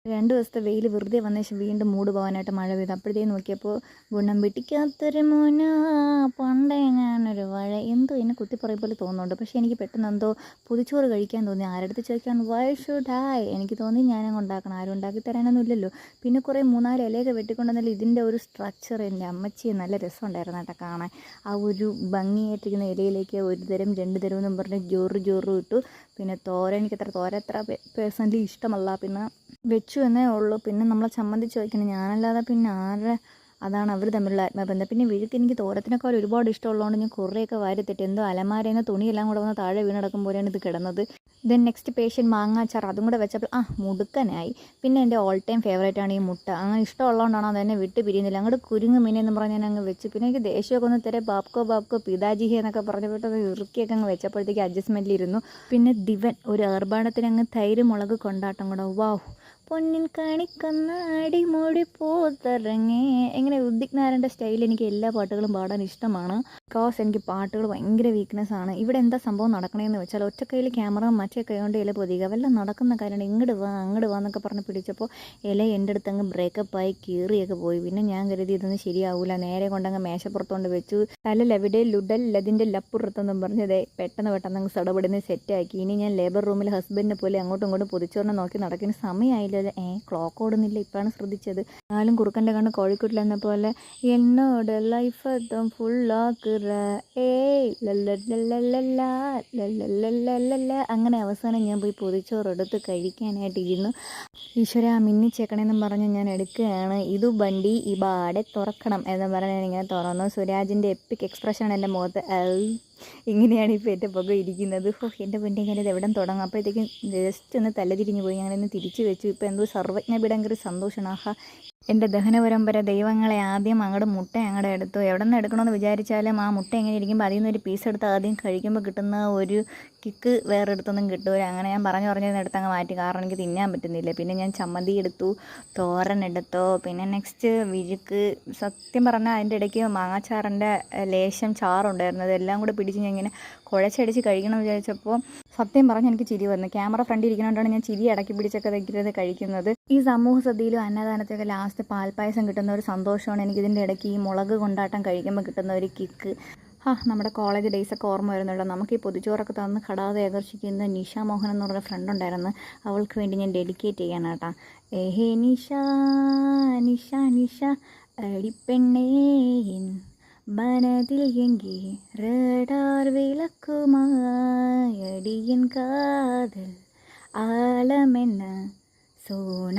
2 ദിവസത്തെ വെയിൽ വെറുതെ വന്ന ശേഷം വീണ്ടും മൂഡ് പോകാനായിട്ട് മഴ പെയ്തു. അപ്പോഴത്തേക്കും നോക്കിയപ്പോൾ ഗുണം പിടിക്കാത്തൊരു മോനാ പണ്ടേ ഞാനൊരു വാഴ എന്തോ എന്നെ കുത്തിപ്പറയും പോലെ തോന്നുന്നുണ്ട്. പക്ഷേ എനിക്ക് പെട്ടെന്ന് എന്തോ പൊതിച്ചോറ് കഴിക്കാൻ തോന്നി. ആരടുത്ത് ചോദിക്കാൻ വൈ ഷുഡ് ഐ എനിക്ക് തോന്നി ഞാനങ്ങ് ഉണ്ടാക്കണം. ആരും ഉണ്ടാക്കി തരാനൊന്നും ഇല്ലല്ലോ. പിന്നെ കുറേ 3-4 ഇലയൊക്കെ വെട്ടിക്കൊണ്ടുവന്നാൽ ഇതിൻ്റെ ഒരു സ്ട്രക്ചർ എൻ്റെ അമ്മച്ചി നല്ല രസമുണ്ടായിരുന്നു കേട്ടോ കാണാൻ. ആ ഒരു ഭംഗിയായിട്ടിരിക്കുന്ന ഇലയിലേക്ക് ഒരു തരം 2 തരം എന്നും പറഞ്ഞ് ജോറ് ഇട്ടു. പിന്നെ തോരൻ എനിക്ക് തോരൻ അത്ര പേഴ്സണലി ഇഷ്ടമല്ല. പിന്നെ വെച്ചു എന്നേ ഉള്ളൂ. പിന്നെ നമ്മളെ ചമ്മന്തി ചോദിക്കണം ഞാനല്ലാതെ പിന്നെ ആരുടെ അതാണ് അവർ തമ്മിലുള്ള ആത്മബന്ധം. പിന്നെ വിഴുക്ക് എനിക്ക് തോരത്തിനേക്കാൾ ഒരുപാട് ഇഷ്ടമുള്ളതുകൊണ്ട് ഞാൻ കുറേയൊക്കെ വാരിത്തിട്ട് എന്തോ അലമാരയിൽ നിന്ന് തുണിയെല്ലാം കൂടെ വന്ന് താഴെ വീണടക്കും പോലെയാണ് ഇത് കിടന്നത്. ദെൻ നെക്സ്റ്റ് പേഷ്യൻ മാങ്ങാച്ചാർ അതും കൂടെ വെച്ചപ്പോൾ മുടുക്കനായി. പിന്നെ എൻ്റെ ഓൾ ടൈം ഫേവറേറ്റ് ആണ് ഈ മുട്ട. അങ്ങനെ ഇഷ്ടമുള്ളതുകൊണ്ടാണ് അതെന്നെ വിട്ട് പിരിയുന്നില്ല. അങ്ങോട്ട് കുരുങ്ങ് മീനെന്ന് പറഞ്ഞ് ഞാൻ അങ്ങ് വെച്ച്. പിന്നെ എനിക്ക് ദേഷ്യമൊക്കെ ഒന്ന് തരേ ബാപ്കോ പിതാജി എന്നൊക്കെ പറഞ്ഞിട്ട് അത് ഇറുക്കിയൊക്കെ അങ്ങ് വെച്ചപ്പോഴത്തേക്ക് അഡ്ജസ്റ്റ്മെൻറ്റിലിരുന്നു. പിന്നെ ദിവൻ ഒരു ഏർബാണത്തിന് അങ്ങ് തൈര് മുളക് കൊണ്ടാട്ടം കൂടെ വാവ് പൊന്നിൻ കണിക്കൊന്ന അടിമൂടി പോത്തിറങ്ങി. എങ്ങനെ ഉദിഗ്നാരൻ്റെ സ്റ്റൈൽ എനിക്ക് എല്ലാ പാട്ടുകളും പാടാൻ ഇഷ്ടമാണ്. ബിക്കോസ് എനിക്ക് പാട്ടുകൾ ഭയങ്കര വീക്ക്നെസ് ആണ്. ഇവിടെ എന്താ സംഭവം നടക്കണേന്ന് വെച്ചാൽ ഒറ്റക്കൈയിൽ ക്യാമറ മറ്റേ കൈ കൊണ്ട് ഇല പൊതിയുക വല്ല നടക്കുന്ന കാര്യമാണ്. ഇങ്ങോട്ട് വാ അങ്ങോട്ട് വാ എന്നൊക്കെ പറഞ്ഞ് പിടിച്ചപ്പോൾ ഇല എൻ്റെ അടുത്ത് അങ്ങ് ബ്രേക്കപ്പായി കീറിയൊക്കെ പോയി. പിന്നെ ഞാൻ കരുതി ഇതൊന്നും ശരിയാവില്ല. നേരെ കൊണ്ടങ്ങ് മേശപ്പുറത്തോണ്ട് വെച്ചു. തലലെവിടെ ലുഡല്ലതിൻ്റെ ലപ്പുറത്തൊന്നും പറഞ്ഞതേ പെട്ടെന്ന് അങ്ങ് സടപടിന്ന് സെറ്റാക്കി. ഇനി ഞാൻ ലേബർ റൂമിൽ ഹസ്ബൻഡിനെ പോലെ അങ്ങോട്ടും ഇങ്ങോട്ടും പൊതിച്ചോറിനെ നോക്കി നടക്കുന്ന സമയമായില്ല. ക്ലോക്ക് ഓടുന്നില്ല ഇപ്പോഴാണ് ശ്രദ്ധിച്ചത്. നാലും കുറുക്കൻ്റെ കണ്ണ് കോഴിക്കോട്ടിലെന്ന പോലെ എന്നോട് ലൈഫ് എത്തും ഫുള്ളാക്കുറ ഏയ് ലല്ലല്ലല്ലല്ല. അങ്ങനെ അവസാനം ഞാൻ പോയി പൊതിച്ചോറെടുത്ത് കഴിക്കാനായിട്ടിരുന്നു. ഈശ്വര മിന്നിച്ചേക്കണേന്നും പറഞ്ഞ് ഞാൻ എടുക്കുകയാണ്. ഇതു ബണ്ടി ഇബാടെ തുറക്കണം എന്ന് പറഞ്ഞ് ഞാനിങ്ങനെ തുറന്നു. സുരാജിൻ്റെ എപ്പിക് എക്സ്പ്രഷനാണ് എൻ്റെ മുഖത്ത്. ഇങ്ങനെയാണ് ഇപ്പോൾ എൻ്റെ പുക ഇരിക്കുന്നത്. എൻ്റെ പൊന്നെ ഞാനിത് എവിടെ തുടങ്ങും. അപ്പോഴത്തേക്കും ജസ്റ്റ് ഒന്ന് തലതിരിഞ്ഞ് പോയി. ഞാനൊന്ന് തിരിച്ചു വെച്ചു. ഇപ്പോൾ എന്തോ സർവജ്ഞ ഭയങ്കര സന്തോഷമാണ്. എൻ്റെ ദഹന പരമ്പര ദൈവങ്ങളെ ആദ്യം അങ്ങോട്ട് മുട്ട അങ്ങോട്ട് എടുത്തു. എവിടെ നിന്ന് എടുക്കണമെന്ന് വിചാരിച്ചാലും ആ മുട്ട എങ്ങനെ ഇരിക്കുമ്പോൾ അതിൽ നിന്നൊരു പീസ് എടുത്ത് ആദ്യം കഴിക്കുമ്പോൾ കിട്ടുന്ന ഒരു കിക്ക് വേറെ എടുത്തൊന്നും കിട്ടൂല. അങ്ങനെ ഞാൻ പറഞ്ഞിരുന്ന എടുത്തങ്ങ് മാറ്റി. കാരണം എനിക്ക് തിന്നാൻ പറ്റുന്നില്ല. പിന്നെ ഞാൻ ചമ്മന്തി എടുത്തു, തോരൻ എടുത്തു, പിന്നെ നെക്സ്റ്റ് വിഴുക്ക്. സത്യം പറഞ്ഞാൽ അതിൻ്റെ ഇടയ്ക്ക് മാങ്ങാച്ചാറിൻ്റെ ലേശം ചാറുണ്ടായിരുന്നു. അതെല്ലാം കൂടെ പിടിച്ച് ഞാൻ ഇങ്ങനെ കുഴച്ചടിച്ച് കഴിക്കണമെന്ന് വിചാരിച്ചപ്പോൾ സത്യം പറഞ്ഞാൽ എനിക്ക് ചിരി വന്നു. ക്യാമറ ഫ്രണ്ട് ഇരിക്കുന്നതുകൊണ്ടാണ് ഞാൻ ചിരി അടക്കി പിടിച്ചൊക്കെ വെക്കുന്നത് കഴിക്കുന്നത്. ഈ സമൂഹ സദ്യയിലും അന്നദാനത്തൊക്കെ ലാസ്റ്റ് പാൽപ്പായസം കിട്ടുന്ന ഒരു സന്തോഷമാണ് എനിക്കിതിൻ്റെ ഇടയ്ക്ക് ഈ മുളക് കൊണ്ടാട്ടം കഴിക്കുമ്പോൾ കിട്ടുന്ന ഒരു കിക്ക്. നമ്മുടെ കോളേജ് ഡേയ്സൊക്കെ ഓർമ്മ വരുന്നുണ്ടോ. നമുക്ക് ഈ പൊതിച്ചോറൊക്കെ തന്ന് കടാതെ ആകർഷിക്കുന്ന നിഷ മോഹൻ എന്ന് പറഞ്ഞ ഫ്രണ്ട് ഉണ്ടായിരുന്നു. അവൾക്ക് വേണ്ടി ഞാൻ ഡെഡിക്കേറ്റ് ചെയ്യാണ് കേട്ടോ. ഏഹേ നിഷ നിഷ നിഷ അടിപ്പെണ്ണേ മനതിൽ എങ്കി റഡാർ വിളക്കുമായി അടിയൻ കാതൽ ആലമെന്ന സോന